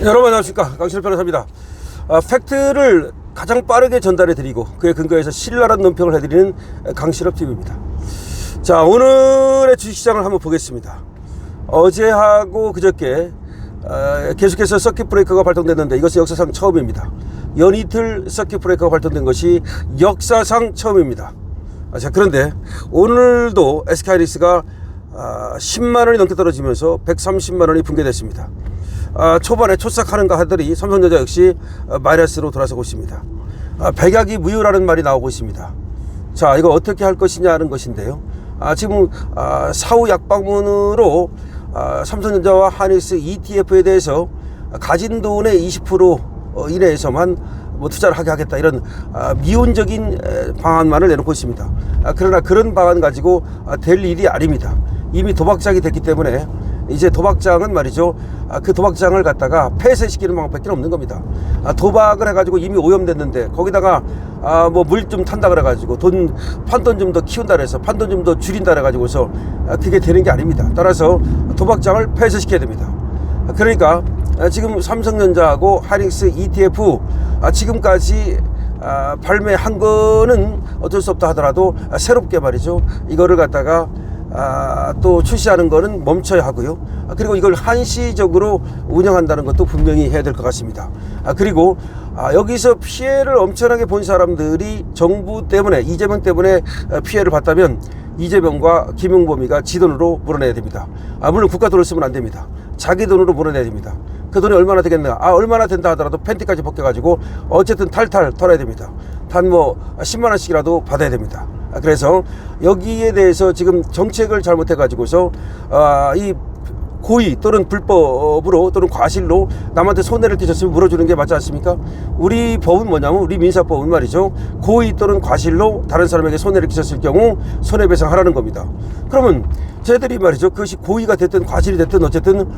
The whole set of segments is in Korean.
여러분 안녕하십니까, 강신일 변호사입니다. 팩트를 가장 빠르게 전달해 드리고 그에 근거해서 신랄한 논평을 해드리는 강신업TV입니다. 자, 오늘의 주식시장을 한번 보겠습니다. 어제하고 그저께 계속해서 서킷 브레이커가 발동됐는데 이것은 역사상 처음입니다. 연이틀 서킷 브레이커가 발동된 것이 역사상 처음입니다. 자, 그런데 오늘도 SK하이닉스가 10만원이 넘게 떨어지면서 130만원이 붕괴됐습니다. 초반에 초싹하는가 하더니 삼성전자 역시 마이너스로 돌아서고 있습니다. 백약이 무효라는 말이 나오고 있습니다. 자, 이거 어떻게 할 것이냐 하는 것인데요. 지금 사후 약방문으로 삼성전자와 하이닉스 ETF에 대해서 가진 돈의 20% 이내에서만 투자를 하게 하겠다, 이런 미온적인 방안만을 내놓고 있습니다. 그러나 그런 방안 가지고 될 일이 아닙니다. 이미 도박장이 됐기 때문에 이제 도박장은 말이죠, 그 도박장을 갖다가 폐쇄시키는 방법밖에 없는 겁니다. 도박을 해가지고 이미 오염됐는데 거기다가 뭐 물 좀 탄다 그래가지고 판돈 좀 더 키운다 그래서 판돈 좀 더 줄인다 그래가지고서 그게 되는 게 아닙니다. 따라서 도박장을 폐쇄시켜야 됩니다. 그러니까 지금 삼성전자하고 하이닉스 ETF 지금까지 발매한 거는 어쩔 수 없다 하더라도 새롭게 말이죠, 이거를 갖다가 또 출시하는 거는 멈춰야 하고요. 그리고 이걸 한시적으로 운영한다는 것도 분명히 해야 될 것 같습니다. 그리고 여기서 피해를 엄청나게 본 사람들이 정부 때문에, 이재명 때문에 피해를 봤다면 이재명과 김용범이가 지 돈으로 물어내야 됩니다. 물론 국가 돈을 쓰면 안 됩니다. 자기 돈으로 물어내야 됩니다. 그 돈이 얼마나 되겠나? 얼마나 된다 하더라도 팬티까지 벗겨가지고 어쨌든 탈탈 털어야 됩니다. 단 뭐 10만원씩이라도 받아야 됩니다. 그래서 여기에 대해서 지금 정책을 잘못해가지고서 이 고의 또는 불법으로 또는 과실로 남한테 손해를 끼쳤으면 물어주는 게 맞지 않습니까? 우리 법은 뭐냐면, 우리 민사법은 말이죠, 고의 또는 과실로 다른 사람에게 손해를 끼쳤을 경우 손해배상하라는 겁니다. 그러면 쟤들이 말이죠, 그것이 고의가 됐든 과실이 됐든 어쨌든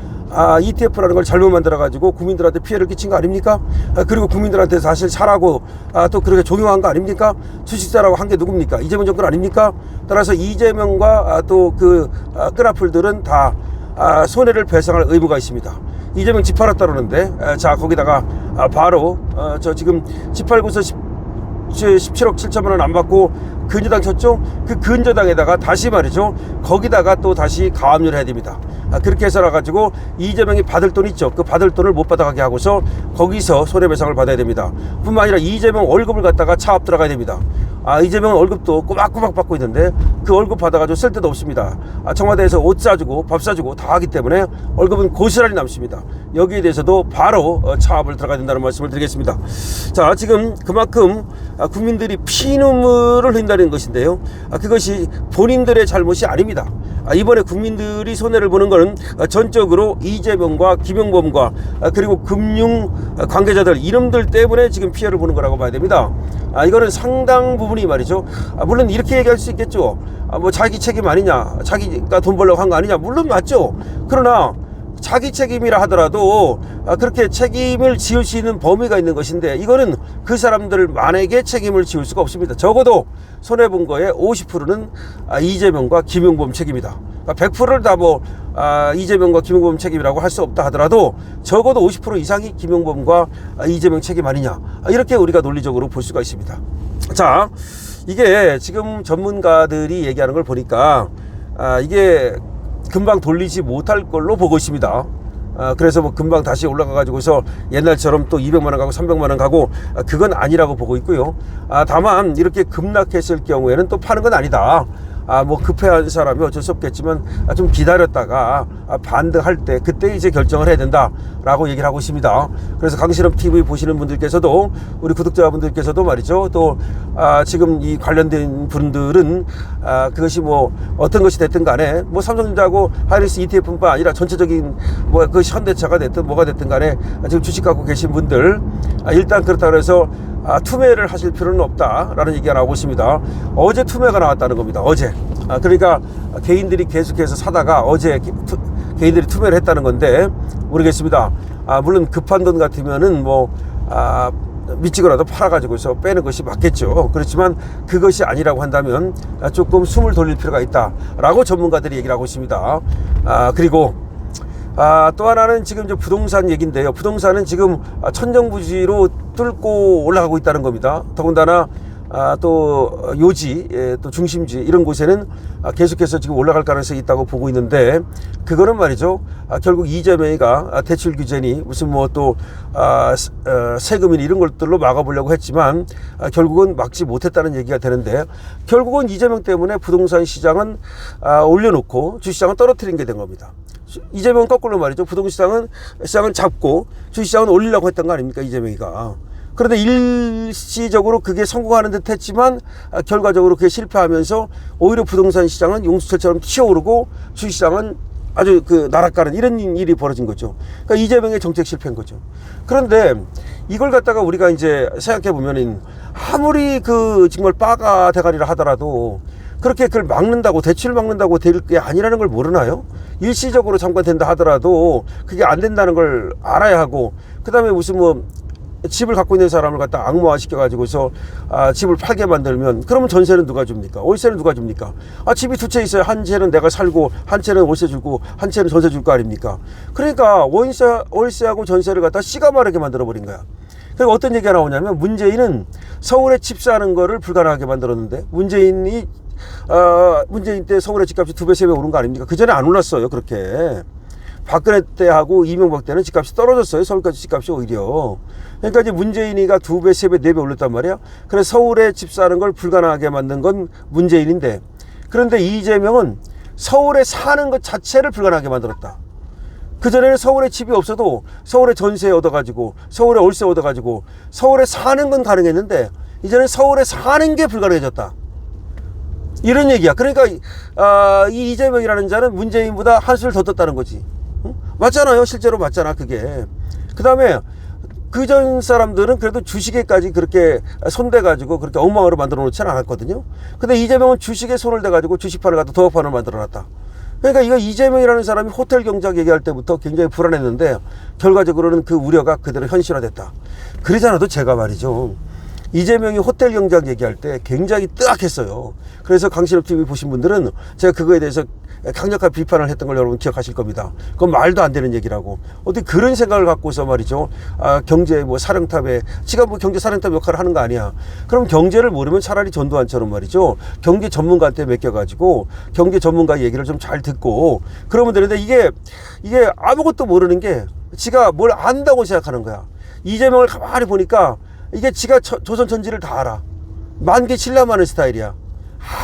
ETF라는 걸 잘못 만들어가지고 국민들한테 피해를 끼친 거 아닙니까? 그리고 국민들한테 사실 사라고 또 그렇게 종용한 거 아닙니까? 주식사라고 한 게 누굽니까? 이재명 정권 아닙니까? 따라서 이재명과 또 그 끈앞풀들은 다 손해를 배상할 의무가 있습니다. 이재명 집 팔았다 그러는데, 자, 거기다가 바로 저 지금 집 팔고서 17억 7천만 원 안 받고 근저당 쳤죠? 그 근저당에다가 다시 말이죠, 거기다가 또 다시 가압류를 해야 됩니다. 그렇게 해서 가지고 이재명이 받을 돈 있죠, 그 받을 돈을 못 받아가게 하고서 거기서 손해배상을 받아야 됩니다. 뿐만 아니라 이재명 월급을 갖다가 차압 들어가야 됩니다. 이재명은 월급도 꼬박꼬박 받고 있는데 그 월급 받아가지고 쓸 데도 없습니다. 청와대에서 옷 사주고 밥 사주고 다 하기 때문에 월급은 고스란히 남습니다. 여기에 대해서도 바로 차압을 들어가야 된다는 말씀을 드리겠습니다. 자, 지금 그만큼 국민들이 피눈물을 흘린다는 것인데요, 그것이 본인들의 잘못이 아닙니다. 이번에 국민들이 손해를 보는 것은 전적으로 이재명과 김용범과 그리고 금융 관계자들 이름들 때문에 지금 피해를 보는 거라고 봐야 됩니다. 이거는 상당 부분이 말이죠, 물론 이렇게 얘기할 수 있겠죠. 뭐 자기 책임 아니냐, 자기가 돈 벌려고 한 거 아니냐, 물론 맞죠. 그러나 자기 책임이라 하더라도 그렇게 책임을 지을 수 있는 범위가 있는 것인데, 이거는 그 사람들만에게 책임을 지울 수가 없습니다. 적어도 손해본 거에 50%는 이재명과 김용범 책임이다. 100%를 다 뭐 이재명과 김용범 책임이라고 할 수 없다 하더라도 적어도 50% 이상이 김용범과 이재명 책임 아니냐, 이렇게 우리가 논리적으로 볼 수가 있습니다. 자, 이게 지금 전문가들이 얘기하는 걸 보니까 이게 금방 돌리지 못할 걸로 보고 있습니다. 그래서 뭐 금방 다시 올라가 가지고서 옛날처럼 또 200만원 가고 300만원 가고 그건 아니라고 보고 있고요. 다만 이렇게 급락했을 경우에는 또 파는 건 아니다. 뭐 급해한 사람이 어쩔 수 없겠지만 좀 기다렸다가 반등할 때 그때 이제 결정을 해야 된다라고 얘기를 하고 있습니다. 그래서 강신업TV 보시는 분들께서도, 우리 구독자분들께서도 말이죠, 또 지금 이 관련된 분들은 그것이 뭐 어떤 것이 됐든 간에 뭐 삼성전자하고 하이닉스 ETF뿐만 아니라 전체적인 뭐 그 현대차가 됐든 뭐가 됐든 간에 지금 주식 갖고 계신 분들 일단 그렇다고 해서 투매를 하실 필요는 없다라는 얘기가 나오고 있습니다. 어제 투매가 나왔다는 겁니다. 어제. 그러니까 개인들이 계속해서 사다가 어제 개인들이 투매를 했다는 건데 모르겠습니다. 물론 급한 돈 같으면은 뭐 미치고라도 팔아가지고서 빼는 것이 맞겠죠. 그렇지만 그것이 아니라고 한다면 조금 숨을 돌릴 필요가 있다라고 전문가들이 얘기를 하고 있습니다. 그리고 또 하나는 지금 이제 부동산 얘기인데요. 부동산은 지금 천정부지로 뚫고 올라가고 있다는 겁니다. 더군다나 또 요지, 또 중심지 이런 곳에는 계속해서 지금 올라갈 가능성이 있다고 보고 있는데, 그거는 말이죠, 결국 이재명이가 대출 규제니 무슨 뭐 또 세금이니 이런 것들로 막아보려고 했지만 결국은 막지 못했다는 얘기가 되는데, 결국은 이재명 때문에 부동산 시장은 올려놓고 주시장은 떨어뜨린 게 된 겁니다. 이재명은 거꾸로 말이죠. 부동산 시장은 잡고 주시장은 올리려고 했던 거 아닙니까, 이재명이가. 그런데 일시적으로 그게 성공하는 듯 했지만 결과적으로 그게 실패하면서 오히려 부동산 시장은 용수철처럼 튀어오르고 주시장은 아주 나락가는 이런 일이 벌어진 거죠. 그러니까 이재명의 정책 실패인 거죠. 그런데 이걸 갖다가 우리가 이제 생각해 보면은 아무리 정말 빠가 대가리라 하더라도 그렇게 그걸 막는다고, 대출 막는다고 될 게 아니라는 걸 모르나요? 일시적으로 잠깐 된다 하더라도 그게 안 된다는 걸 알아야 하고, 그 다음에 무슨 뭐 집을 갖고 있는 사람을 갖다 악마화 시켜가지고서 집을 팔게 만들면, 그러면 전세는 누가 줍니까? 월세는 누가 줍니까? 집이 두 채 있어요. 한 채는 내가 살고 한 채는 월세 주고 한 채는 전세 줄 거 아닙니까? 그러니까 월세하고 전세를 갖다 씨가 마르게 만들어 버린 거야. 그리고 어떤 얘기가 나오냐면, 문재인은 서울에 집 사는 거를 불가능하게 만들었는데, 문재인 때 서울의 집값이 2배, 3배 오른 거 아닙니까? 그 전에 안 올랐어요, 그렇게. 박근혜 때하고 이명박 때는 집값이 떨어졌어요. 서울까지 집값이 오히려. 그러니까 이제 문재인이가 2배, 3배, 4배 올렸단 말이야. 그래서 서울에 집 사는 걸 불가능하게 만든 건 문재인인데, 그런데 이재명은 서울에 사는 것 자체를 불가능하게 만들었다. 그전에는 서울에 집이 없어도 서울에 전세 얻어가지고 서울에 월세 얻어가지고 서울에 사는 건 가능했는데, 이제는 서울에 사는 게 불가능해졌다. 이런 얘기야. 그러니까 이 이재명이라는 자는 문재인보다 한술 더 떴다는 거지. 응? 맞잖아요. 실제로 맞잖아, 그게. 그 다음에 그전 사람들은 그래도 주식에까지 그렇게 손대가지고 그렇게 엉망으로 만들어 놓지는 않았거든요. 근데 이재명은 주식에 손을 대가지고 주식판을 갖다 도어판을 만들어 놨다. 그러니까 이거 이재명이라는 사람이 호텔 경작 얘기할 때부터 굉장히 불안했는데, 결과적으로는 그 우려가 그대로 현실화됐다. 그러지 않아도 제가 말이죠, 이재명이 호텔 경작 얘기할 때 굉장히 뜨악했어요. 그래서 강신업TV 보신 분들은 제가 그거에 대해서 강력한 비판을 했던 걸 여러분 기억하실 겁니다. 그건 말도 안 되는 얘기라고. 어떻게 그런 생각을 갖고서 말이죠, 경제 뭐 사령탑에, 지가 뭐 경제 사령탑 역할을 하는 거 아니야. 그럼 경제를 모르면 차라리 전두환처럼 말이죠, 경제 전문가한테 맡겨가지고 경제 전문가 얘기를 좀 잘 듣고 그러면 되는데, 이게 아무것도 모르는 게 지가 뭘 안다고 생각하는 거야. 이재명을 가만히 보니까 이게 지가 조선 천지를 다 알아. 만개 신라하는 스타일이야.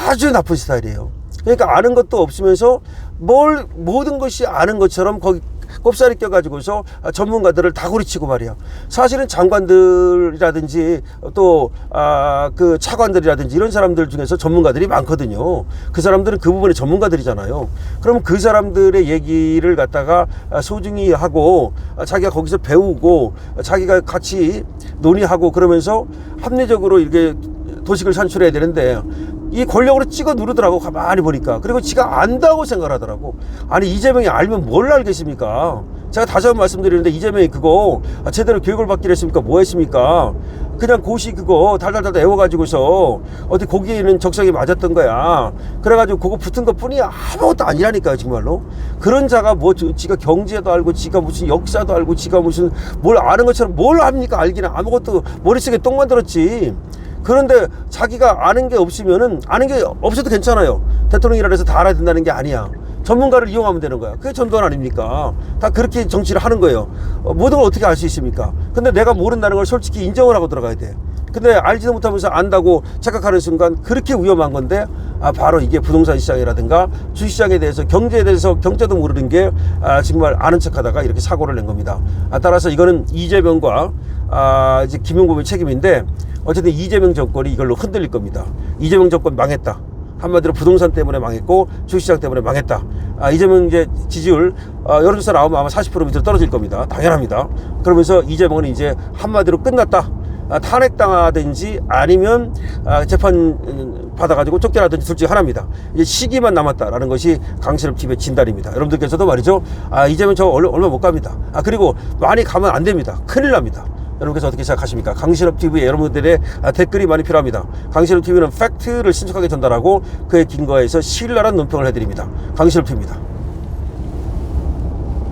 아주 나쁜 스타일이에요. 그러니까 아는 것도 없으면서 모든 것이 아는 것처럼 거기 꼽사리 껴가지고서 전문가들을 다구리치고 말이야. 사실은 장관들이라든지 또 그 차관들이라든지 이런 사람들 중에서 전문가들이 많거든요. 그 사람들은 그 부분의 전문가들이잖아요. 그러면 그 사람들의 얘기를 갖다가 소중히 하고 자기가 거기서 배우고 자기가 같이 논의하고 그러면서 합리적으로 이렇게 도식을 산출해야 되는데, 이 권력으로 찍어 누르더라고, 가만히 보니까. 그리고 지가 안다고 생각을 하더라고. 아니, 이재명이 알면 뭘 알겠습니까? 제가 다시 한번 말씀드리는데, 이재명이 그거 제대로 교육을 받기로 했습니까? 뭐 했습니까? 그냥 고시 그거 달달달 애워가지고서 어디 거기에는 적성이 맞았던 거야. 그래가지고 그거 붙은 것 뿐이 아무것도 아니라니까요, 정말로. 그런 자가 뭐 지가 경제도 알고 지가 무슨 역사도 알고 지가 무슨 뭘 아는 것처럼 뭘 합니까? 알기는 아무것도 머릿속에 똥 만들었지. 그런데 자기가 아는 게 없으면은, 아는 게 없어도 괜찮아요. 대통령이라 해서 다 알아야 된다는 게 아니야. 전문가를 이용하면 되는 거야. 그게 전두환 아닙니까? 다 그렇게 정치를 하는 거예요. 모든 걸 어떻게 알 수 있습니까? 근데 내가 모른다는 걸 솔직히 인정을 하고 들어가야 돼. 근데 알지도 못하면서 안다고 착각하는 순간 그렇게 위험한 건데, 바로 이게 부동산 시장이라든가 주시장에 대해서, 경제에 대해서 경제도 모르는 게 정말 아는 척하다가 이렇게 사고를 낸 겁니다. 따라서 이거는 이재명과 이제 김용범의 책임인데, 어쨌든 이재명 정권이 이걸로 흔들릴 겁니다. 이재명 정권 망했다. 한마디로 부동산 때문에 망했고 주시장 때문에 망했다. 이재명 이제 지지율 여론조사 나오면 아마 40% 밑으로 떨어질 겁니다. 당연합니다. 그러면서 이재명은 이제 한마디로 끝났다. 탄핵당하든지 아니면 재판 받아가지고 쫓겨나든지 둘 중에 하나입니다. 이제 시기만 남았다라는 것이 강신업TV의 진단입니다. 여러분들께서도 말이죠, 이재명 저 얼마 못 갑니다. 그리고 많이 가면 안 됩니다. 큰일 납니다. 여러분께서 어떻게 생각하십니까? 강신업TV에 여러분들의 댓글이 많이 필요합니다. 강신업TV는 팩트를 신속하게 전달하고 그에 근거해서 신랄한 논평을 해드립니다. 강신업TV입니다.